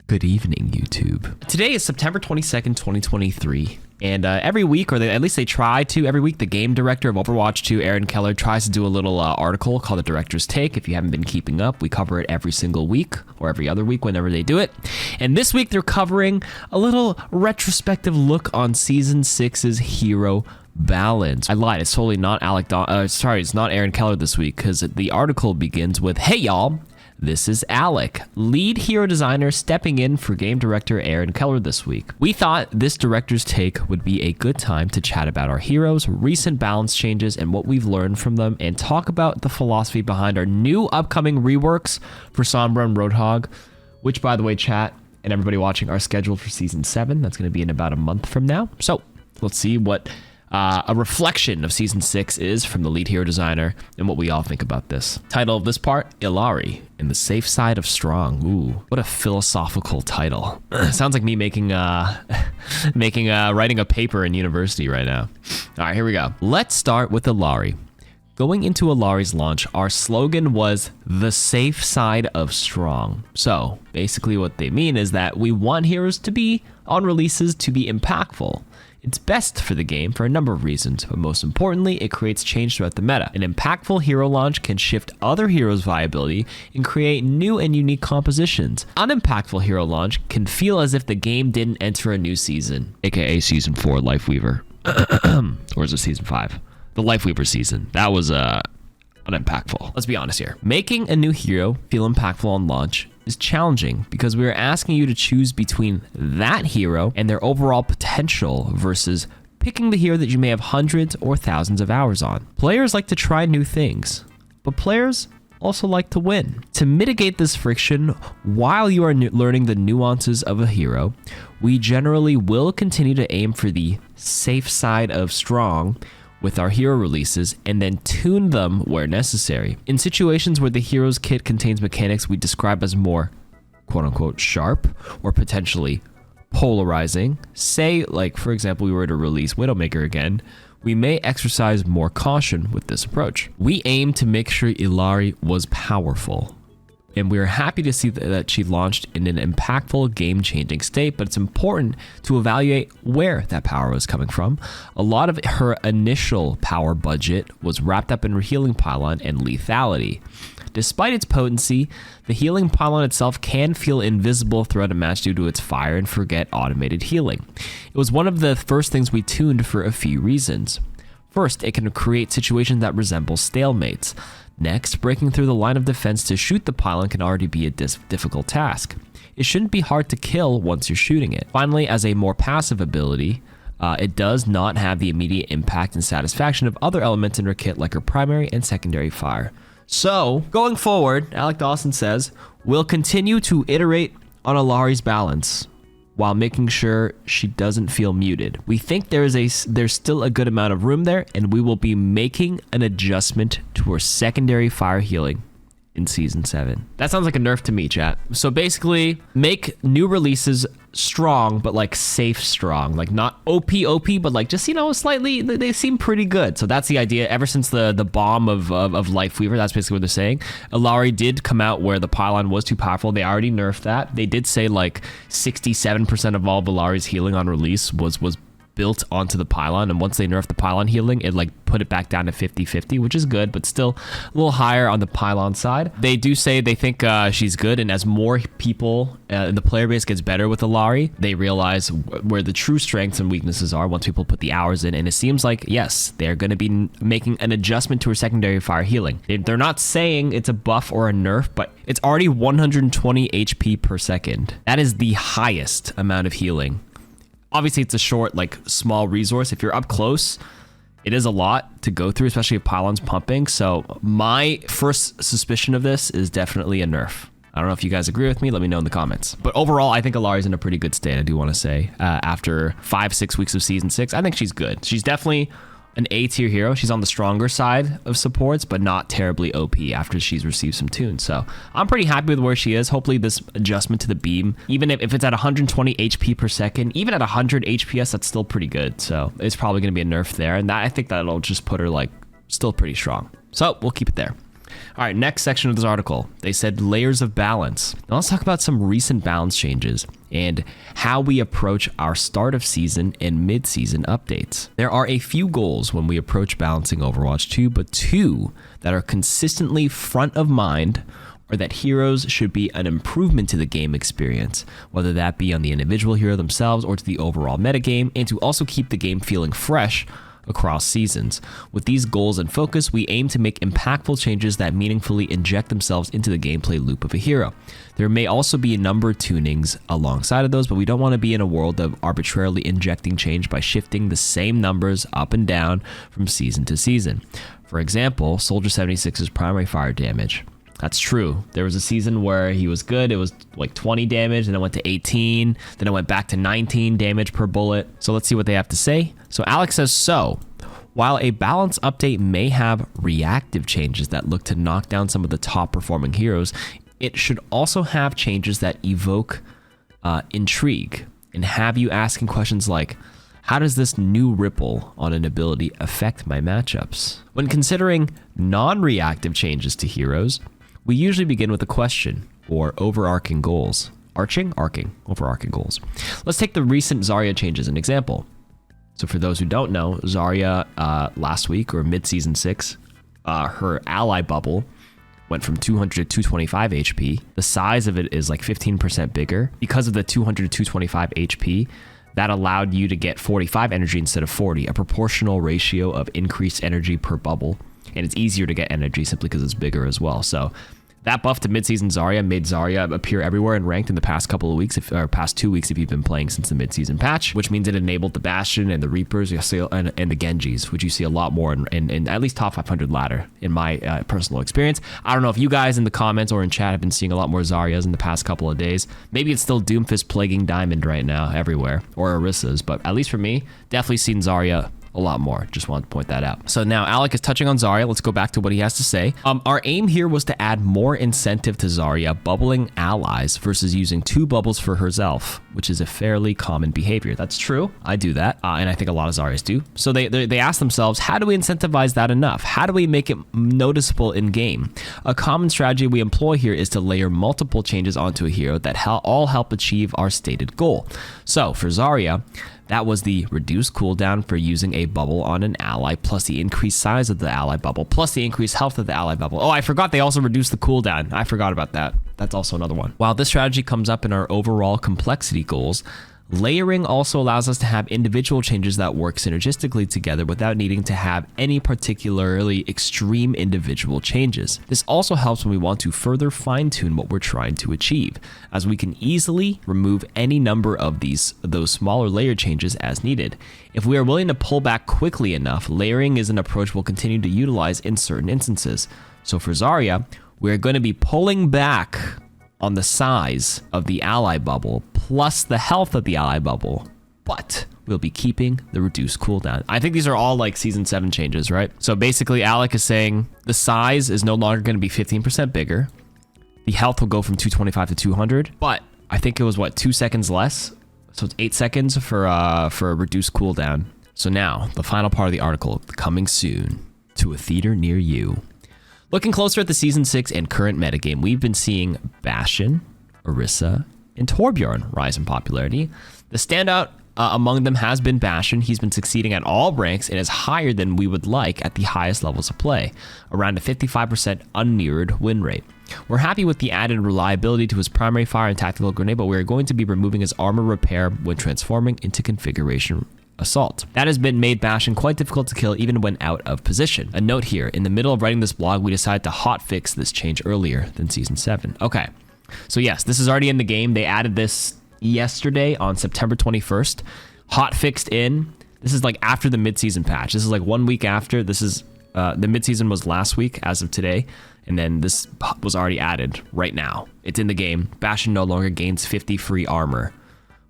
Good evening, YouTube. Today is September 22nd, 2023. And every week, or at least they try to, every week, the game director of Overwatch 2, Aaron Keller, tries to do a little article called The Director's Take. If you haven't been keeping up, we cover it every single week, or every other week, whenever they do it. And this week, they're covering a little retrospective look on Season 6's hero balance. I lied, it's totally not it's not Aaron Keller this week, because the article begins with, "Hey y'all, this is Alec, lead hero designer, stepping in for game director Aaron Keller this week. We thought this director's take would be a good time to chat about our heroes, recent balance changes, and what we've learned from them, and talk about the philosophy behind our new upcoming reworks for Sombra and Hog, which, by the way, chat and everybody watching, are scheduled for Season 7. That's going to be in about a month from now. So let's see what a reflection of Season 6 is from the lead hero designer and what we all think about this. Title of this part, Illari, in the safe side of strong. Ooh, what a philosophical title. Sounds like me writing a paper in university right now. All right, here we go. Let's start with Illari. Going into Illari's launch, our slogan was the safe side of strong. So basically what they mean is that we want heroes to be on releases to be impactful. It's best for the game for a number of reasons, but most importantly, it creates change throughout the meta. An impactful hero launch can shift other heroes' viability and create new and unique compositions. Unimpactful hero launch can feel as if the game didn't enter a new season, aka Season 4 Lifeweaver. Or is it Season 5? The Lifeweaver season. That was unimpactful. Let's be honest here. Making a new hero feel impactful on launch is challenging because we are asking you to choose between that hero and their overall potential versus picking the hero that you may have hundreds or thousands of hours on. Players like to try new things, but players also like to win. To mitigate this friction while you are learning the nuances of a hero, we generally will continue to aim for the safe side of strong with our hero releases, and then tune them where necessary. In situations where the hero's kit contains mechanics we describe as more quote-unquote sharp or potentially polarizing, say like for example we were to release Widowmaker again, we may exercise more caution with this approach. We aim to make sure Illari was powerful, and we are happy to see that she launched in an impactful, game-changing state, but it's important to evaluate where that power was coming from. A lot of her initial power budget was wrapped up in her healing pylon and lethality. Despite its potency, the healing pylon itself can feel invisible throughout a match due to its fire and forget automated healing. It was one of the first things we tuned for a few reasons. First, it can create situations that resemble stalemates. Next, breaking through the line of defense to shoot the pylon can already be a difficult task. It shouldn't be hard to kill once you're shooting it. Finally, as a more passive ability, it does not have the immediate impact and satisfaction of other elements in her kit like her primary and secondary fire. So, going forward, Alec Dawson says, we'll continue to iterate on Illari's balance while making sure she doesn't feel muted. We think there's still a good amount of room there, and we will be making an adjustment to her secondary fire healing in Season 7. That sounds like a nerf to me, chat. So basically, make new releases strong, but like safe strong. Like not OP, but like just, slightly, they seem pretty good. So that's the idea. Ever since the bomb of Lifeweaver, that's basically what they're saying. Illari did come out where the pylon was too powerful. They already nerfed that. They did say like 67% of all of Illari's healing on release was built onto the pylon, and once they nerfed the pylon healing, it like put it back down to 50-50, which is good, but still a little higher on the pylon side. They do say they think she's good, and as more people in the player base gets better with Illari, they realize where the true strengths and weaknesses are once people put the hours in, and it seems like, yes, they're going to be making an adjustment to her secondary fire healing. They're not saying it's a buff or a nerf, but it's already 120 HP per second. That is the highest amount of healing. Obviously, it's a short, like, small resource. If you're up close, it is a lot to go through, especially if pylon's pumping. So my first suspicion of this is definitely a nerf. I don't know if you guys agree with me. Let me know in the comments. But overall, I think Illari's in a pretty good state, I do want to say. After 5-6 weeks of Season 6, I think she's good. She's definitely an A-tier hero. She's on the stronger side of supports, but not terribly OP after she's received some tunes. So I'm pretty happy with where she is. Hopefully this adjustment to the beam, even if it's at 120 HP per second, even at 100 HPS, that's still pretty good. So it's probably going to be a nerf there. And that, I think that'll just put her like still pretty strong. So we'll keep it there. All right, next section of this article, they said layers of balance. Now let's talk about some recent balance changes and how we approach our start of season and mid-season updates. There are a few goals when we approach balancing Overwatch 2, but two that are consistently front of mind are that heroes should be an improvement to the game experience, whether that be on the individual hero themselves or to the overall metagame, and to also keep the game feeling fresh across seasons. With these goals in focus, we aim to make impactful changes that meaningfully inject themselves into the gameplay loop of a hero. There may also be a number of tunings alongside of those, but we don't want to be in a world of arbitrarily injecting change by shifting the same numbers up and down from season to season. For example, Soldier 76's primary fire damage. That's true. There was a season where he was good. It was like 20 damage, then it went to 18, then it went back to 19 damage per bullet. So let's see what they have to say. So Alex says, while a balance update may have reactive changes that look to knock down some of the top performing heroes, it should also have changes that evoke intrigue and have you asking questions like, how does this new ripple on an ability affect my matchups? When considering non-reactive changes to heroes, we usually begin with a question or overarching goals. Overarching goals. Let's take the recent Zarya changes as an example. So for those who don't know, Zarya last week or mid-season 6, her ally bubble went from 200 to 225 HP. The size of it is like 15% bigger. Because of the 200 to 225 HP, that allowed you to get 45 energy instead of 40, a proportional ratio of increased energy per bubble. And it's easier to get energy simply because it's bigger as well. So that buff to mid-season Zarya made Zarya appear everywhere and ranked in the past couple of weeks, or past 2 weeks if you've been playing since the mid-season patch, which means it enabled the Bastion and the Reapers and the Genjis, which you see a lot more in at least top 500 ladder in my personal experience. I don't know if you guys in the comments or in chat have been seeing a lot more Zaryas in the past couple of days. Maybe it's still Doomfist plaguing Diamond right now everywhere, or Orisa's, but at least for me, definitely seen Zarya a lot more. Just wanted to point that out. So now Alec is touching on Zarya. Let's go back to what he has to say. Our aim here was to add more incentive to Zarya bubbling allies versus using 2 bubbles for herself, which is a fairly common behavior. That's true. I do that. And I think a lot of Zaryas do. So they ask themselves, how do we incentivize that enough? How do we make it noticeable in game? A common strategy we employ here is to layer multiple changes onto a hero that all help achieve our stated goal. So for Zarya, that was the reduced cooldown for using a bubble on an ally, plus the increased size of the ally bubble, plus the increased health of the ally bubble. Oh, I forgot they also reduced the cooldown. I forgot about that. That's also another one. While this strategy comes up in our overall complexity goals, layering also allows us to have individual changes that work synergistically together without needing to have any particularly extreme individual changes. This also helps when we want to further fine-tune what we're trying to achieve, as we can easily remove any number of those smaller layer changes as needed. If we are willing to pull back quickly enough, layering is an approach we'll continue to utilize in certain instances. So for Zarya, we're going to be pulling back on the size of the ally bubble plus the health of the ally bubble, but we'll be keeping the reduced cooldown. I think these are all like season 7 changes, right? So basically Alec is saying the size is no longer going to be 15% bigger. The health will go from 225 to 200, but I think it was 2 seconds less. So it's 8 seconds for a reduced cooldown. So now the final part of the article, coming soon to a theater near you. Looking closer at the Season 6 and current metagame, we've been seeing Bastion, Orisa, and Torbjorn rise in popularity. The standout among them has been Bastion. He's been succeeding at all ranks and is higher than we would like at the highest levels of play, around a 55% unmirrored win rate. We're happy with the added reliability to his primary fire and tactical grenade, but we are going to be removing his armor repair when transforming into configuration assault. That has been made Bastion quite difficult to kill even when out of position. A note here, in the middle of writing this blog, we decided to hotfix this change earlier than Season 7. Okay, so yes, this is already in the game. They added this yesterday on September 21st. Hotfixed in. This is like after the mid-season patch. This is like 1 week after. This is, the mid-season was last week as of today, and then this was already added right now. It's in the game. Bastion no longer gains 50 free armor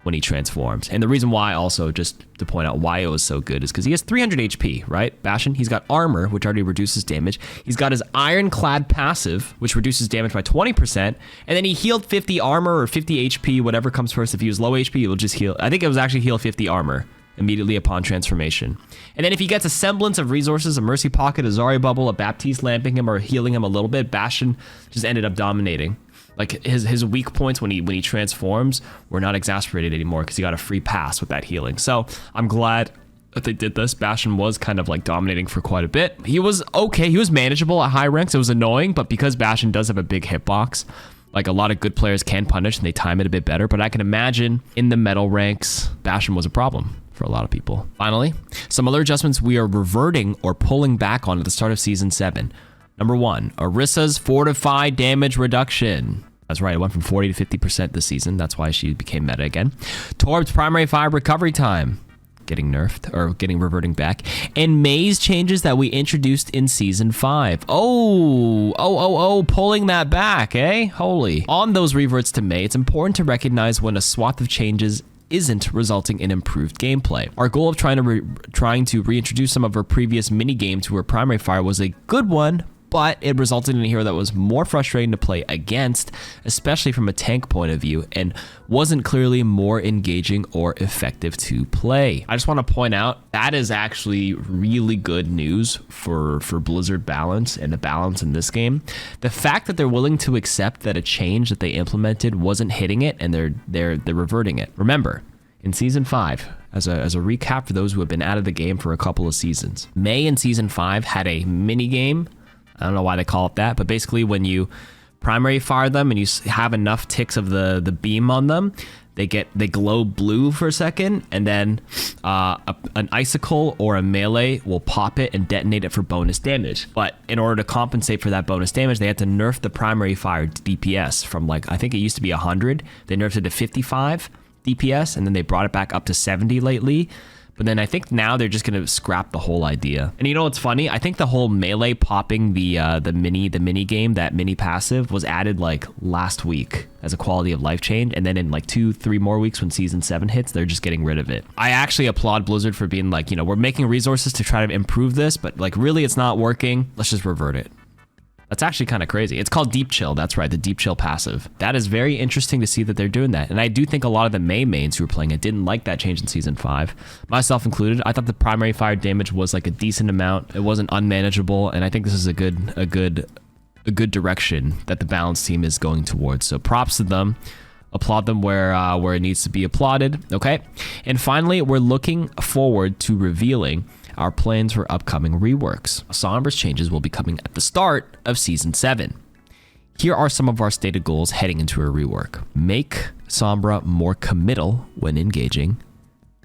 when he transforms. And the reason why also, just to point out why it was so good, is because he has 300 HP, right? Bastion, he's got armor, which already reduces damage. He's got his ironclad passive, which reduces damage by 20%. And then he healed 50 armor or 50 HP, whatever comes first. If he was low HP, he'll just heal. I think it was actually heal 50 armor. immediately upon transformation. And then if he gets a semblance of resources, a Mercy Pocket, a Zari Bubble, a Baptiste lamping him or healing him a little bit, Bastion just ended up dominating. Like his weak points when he transforms were not exasperated anymore because he got a free pass with that healing. So I'm glad that they did this. Bastion was kind of like dominating for quite a bit. He was okay. He was manageable at high ranks. It was annoying, but because Bastion does have a big hitbox, like a lot of good players can punish and they time it a bit better. But I can imagine in the metal ranks, Bastion was a problem for a lot of people. Finally, some other adjustments we are reverting or pulling back on at the start of Season 7. Number 1, Orissa's Fortified Damage Reduction. That's right, it went from 40 to 50% this season. That's why she became meta again. Torb's Primary Fire Recovery Time, getting nerfed, or getting reverting back. And May's changes that we introduced in Season 5. Pulling that back, eh? Holy. On those reverts to May, it's important to recognize when a swath of changes isn't resulting in improved gameplay. Our goal of trying to reintroduce some of her previous mini-game to her primary fire was a good one, but it resulted in a hero that was more frustrating to play against, especially from a tank point of view, and wasn't clearly more engaging or effective to play. I just want to point out that is actually really good news for Blizzard balance and the balance in this game. The fact that they're willing to accept that a change that they implemented wasn't hitting it and they're reverting it. Remember, in Season 5, as a recap for those who have been out of the game for a couple of seasons, May in Season 5 had a mini game. I don't know why they call it that, but basically when you primary fire them and you have enough ticks of the beam on them, they glow blue for a second, and then an icicle or a melee will pop it and detonate it for bonus damage. But in order to compensate for that bonus damage, they had to nerf the primary fire DPS from, like, I think it used to be 100. They nerfed it to 55 DPS, and then they brought it back up to 70 lately. But then I think now they're just gonna scrap the whole idea. And you know what's funny? I think the whole melee popping the mini game, that mini passive, was added like last week as a quality of life change. And then in like 2-3 more weeks when Season 7 hits, they're just getting rid of it. I actually applaud Blizzard for being like, you know, we're making resources to try to improve this, but like really it's not working. Let's just revert it. That's actually kind of crazy. It's called Deep Chill. That's right, the Deep Chill passive. That is very interesting to see that they're doing that. And I do think a lot of the May mains who were playing it didn't like that change in Season 5, myself included. I thought the primary fire damage was like a decent amount. It wasn't unmanageable, and I think this is a good direction that the balance team is going towards. So props to them. Applaud them where it needs to be applauded. Okay, and finally, we're looking forward to revealing our plans for upcoming reworks. Sombra's changes will be coming at the start of Season 7. Here are some of our stated goals heading into a rework. Make Sombra more committal when engaging.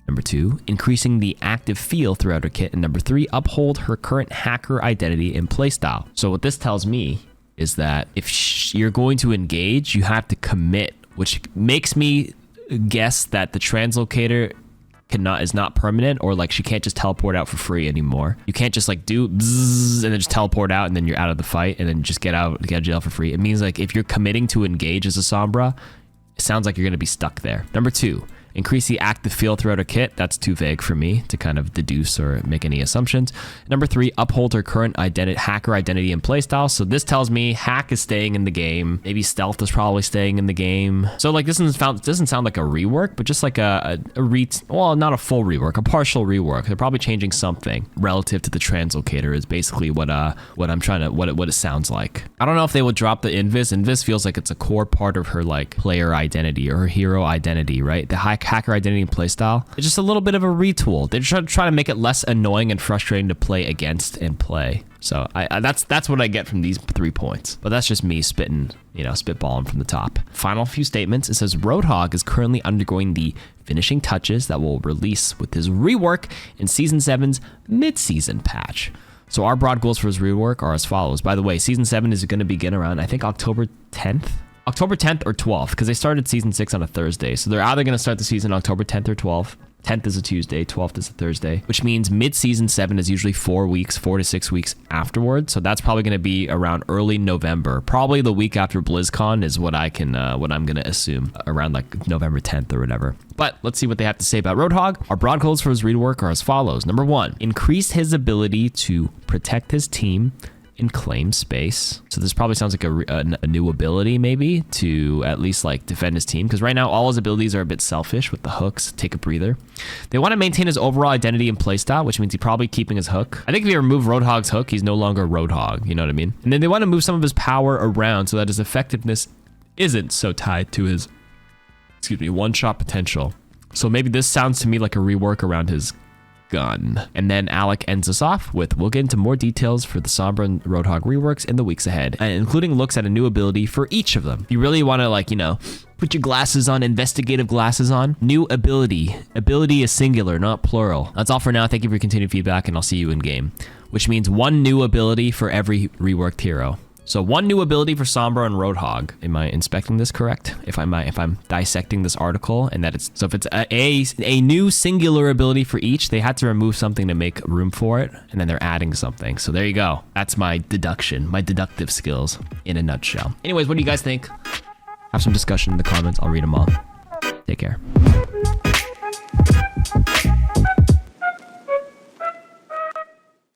Number 2, increasing the active feel throughout her kit. And number 3, uphold her current hacker identity and playstyle. So what this tells me is that if you're going to engage, you have to commit, which makes me guess that the translocator is not permanent, or like she can't just teleport out for free anymore. You can't just like do bzzz and then just teleport out and then you're out of the fight and then just get out of jail for free. It means like if you're committing to engage as a Sombra, it sounds like you're going to be stuck there. Number 2, increase the active feel throughout her kit. That's too vague for me to kind of deduce or make any assumptions. Number 3, uphold her current hacker identity and playstyle. So this tells me hack is staying in the game. Maybe stealth is probably staying in the game. So like this doesn't sound like a rework, but just like well, not a full rework, a partial rework. They're probably changing something relative to the translocator is basically what it sounds like. I don't know if they would drop the Invis. Invis feels like it's a core part of her like player identity or her hero identity, right? The hacker identity and playstyle. It's just a little bit of a retool. They're trying to make it less annoying and frustrating to play against and play. So that's what I get from these 3 points. But that's just me spitballing from the top. Final few statements. It says Roadhog is currently undergoing the finishing touches that will release with his rework in Season 7's mid-season patch. So our broad goals for his rework are as follows. By the way, Season 7 is going to begin around, I think, October 10th or 12th, because they started Season 6 on a Thursday. So they're either going to start the season October 10th or 12th. 10th is a Tuesday, 12th is a Thursday, which means mid-season 7 is usually 4 to 6 weeks afterwards. So that's probably going to be around early November. Probably the week after BlizzCon is what I'm going to assume, around like November 10th or whatever. But let's see what they have to say about Roadhog. Our broad goals for his rework are as follows. Number 1, increase his ability to protect his team and claim space. So this probably sounds like a new ability maybe to at least like defend his team. Because right now all his abilities are a bit selfish with the hooks, take a breather. They want to maintain his overall identity and playstyle, which means he's probably keeping his hook. I think if you remove Roadhog's hook, he's no longer Roadhog, you know what I mean? And then they want to move some of his power around so that his effectiveness isn't so tied to his, one-shot potential. So maybe this sounds to me like a rework around his gun. And then Alec ends us off with, we'll get into more details for the Sombra and Roadhog reworks in the weeks ahead, including looks at a new ability for each of them. If you really want to like, put your glasses on, investigative glasses on, new ability. Ability is singular, not plural. That's all for now. Thank you for your continued feedback and I'll see you in game, which means one new ability for every reworked hero. So one new ability for Sombra and Roadhog. Am I inspecting this correct? If I'm dissecting this article and that it's, so if it's a new singular ability for each, they had to remove something to make room for it. And then they're adding something. So there you go. That's my deduction, my deductive skills in a nutshell. Anyways, what do you guys think? Have some discussion in the comments. I'll read them all. Take care.